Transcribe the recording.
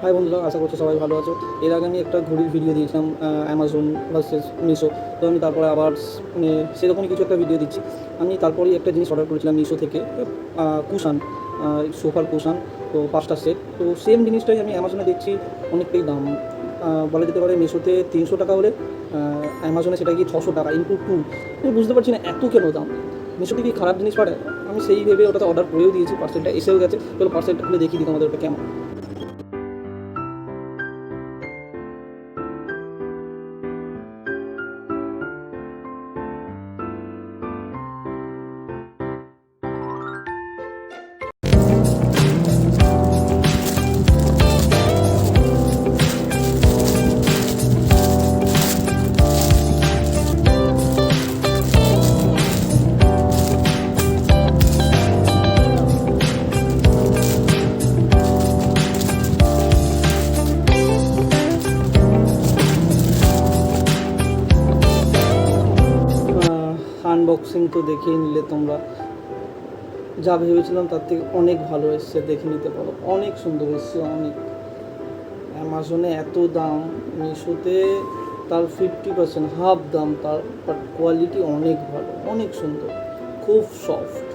High বন্ধুরা, আশা করছি সবাই ভালো আছো। এর আগে আমি একটা ঘড়ির ভিডিও দিয়েছিলাম অ্যামাজন ভার্সেস মিশো। তো আমি তারপরে আবার মানে সেরকমই কিছু একটা ভিডিও দিচ্ছি। আমি তারপরেই একটা জিনিস অর্ডার করেছিলাম মিশো থেকে, কুশান, সোফার কুশান। তো 5টা সেট। তো সেম জিনিসটাই আমি অ্যামাজনে দেখছি অনেকটাই দাম। বলা যেতে পারে মিশোতে 300 টাকা হলে অ্যামাজনে সেটা কি 600 টাকা ইন্টু টু। আমি বুঝতে পারছি না এত কেন দাম। মিশোতে কি খারাপ জিনিস পাঠায়? আমি সেই ভেবে ওটাতে অর্ডার করেও দিয়েছি, পার্সেলটা এসেও গেছে। চলো পার্সেলটা খুলে দেখি দিই তোমাদের ওটা কেমন। আনবক্সিং তো দেখেই নিলে তোমরা, যা ভেবেছিলাম তার থেকে অনেক ভালো এসছে, দেখে নিতে পারো। অনেক সুন্দর এসছে, অনেক। অ্যামাজনে এত দাম, মিশোতে তার 50%, হাফ দাম তার, বাট কোয়ালিটি অনেক ভালো, অনেক সুন্দর, খুব সফট।